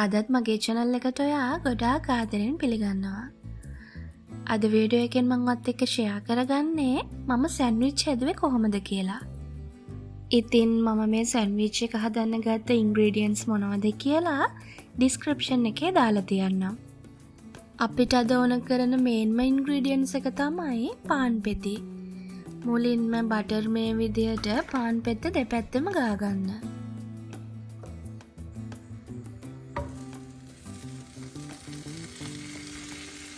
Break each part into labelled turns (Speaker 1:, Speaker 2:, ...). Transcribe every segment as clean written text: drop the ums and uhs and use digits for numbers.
Speaker 1: අදත් මගේ channel එකට ඔයා ගොඩාක් ආදරෙන් පිළිගන්නවා. අද වීඩියෝ එකෙන් මම ඔයත් එක්ක share කරගන්නේ මම සෑන්ඩ්විච් හැදුවේ කොහොමද කියලා. ඉතින් මම මේ සෑන්ඩ්විච් එක හදන්න ගත්ත ingredients මොනවද කියලා description එකේ දාලා තියන්නම්. අපිට අද ඕන කරන main ingredients එක තමයි පාන් පෙති. මුලින්ම බටර් මේ විදියට පාන් පෙත්ත දෙපැත්තම ගා ගන්න.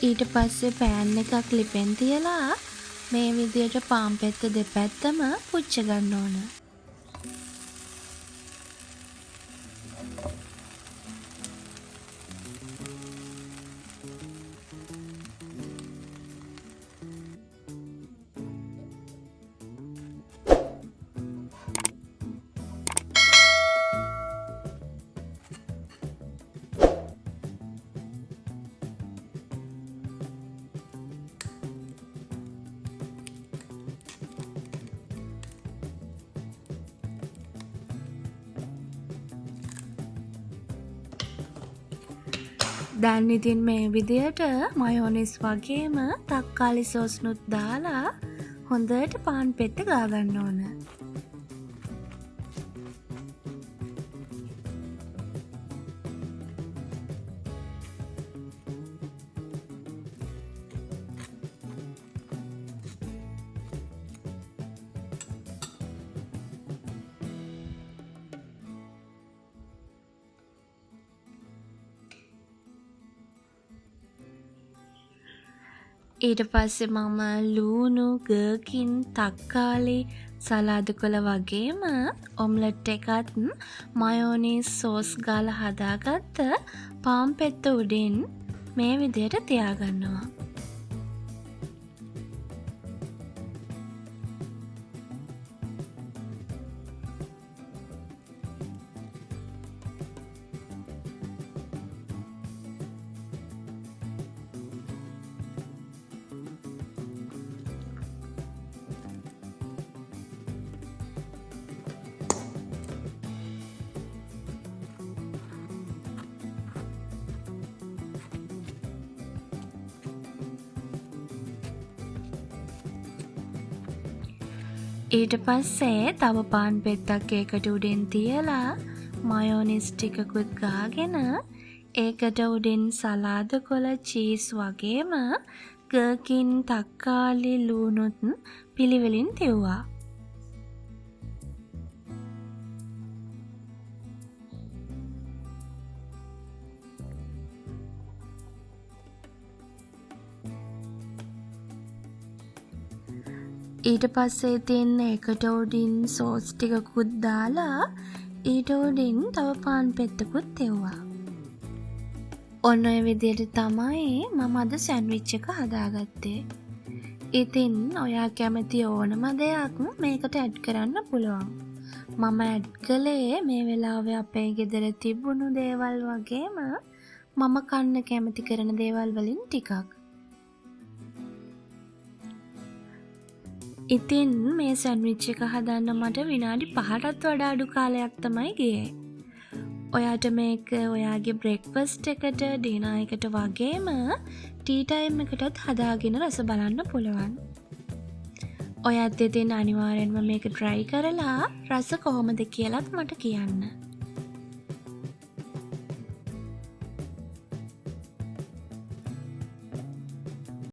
Speaker 1: ඊට පස්සේ පෑන් එකක් ලිපෙන් තියලා මේ විදියට පාන් පෙත්ත දෙපැත්තම පුච්ච ගන්න ඕන. දැන් ඉතින් මේ විදියට මයෝනිස් වගේම තක්කාලි සෝස්නුත් දාලා හොඳට පාන් පෙත්ත ගා ගන්න ඕන. ඊට පස්සේ මම ලූණු, ගර්කින්, තක්කාලි, සලාද කොළ වගේම ඔම්ලට් එකත් මයෝනීස් සෝස් ගාලා හදාගත්ත පාන් පෙත්ත උඩින් මේ විදියට තියාගන්නවා. ඊට පස්සේ තව පාන් පෙත්තක් ඒකට උඩින් තියලා මයෝනිස් ටිකකුත් ගාගෙන ඒකට උඩින් සලාද කොළ, චීස් වගේම ගර්කින්, තක්කාලි, ලූණුත් පිළිවෙලින් තියුවා. ඊට පස්සේ ඉතින් ඒකට උඩින් සෝස් ටිකකුත් දාලා ඊට උඩින් තව පාන් පෙත්තකුත් තෙව්වා. ඔන්න ඔය විදියට තමයි මම අද සෑන්ඩ්විච් එක හදාගත්තේ. ඉතින් ඔයා කැමති ඕනම දෙයක් මේකට ඇඩ් කරන්න පුළුවන්. මම ඇඩ් කළේ මේ වෙලාවේ අපේ ගෙදර තිබුණු දේවල් වගේම මම කන්න කැමති කරන දේවල් වලින් ටිකක්. ඉතින් මේ සෑන්ඩ්විච් එක හදන්න මට විනාඩි 5කටත් වඩා අඩු කාලයක් තමයි ගියේ. ඔයාට මේක ඔයාගේ බ්‍රෙක්ෆාස්ට් එකට, ඩිනර් එකට වගේම ටී ටයිම් එකටත් හදාගෙන රස බලන්න පුළුවන්. ඔයත් ඉතින් අනිවාර්යෙන්ම මේක try කරලා රස කොහොමද කියලාත් මට කියන්න.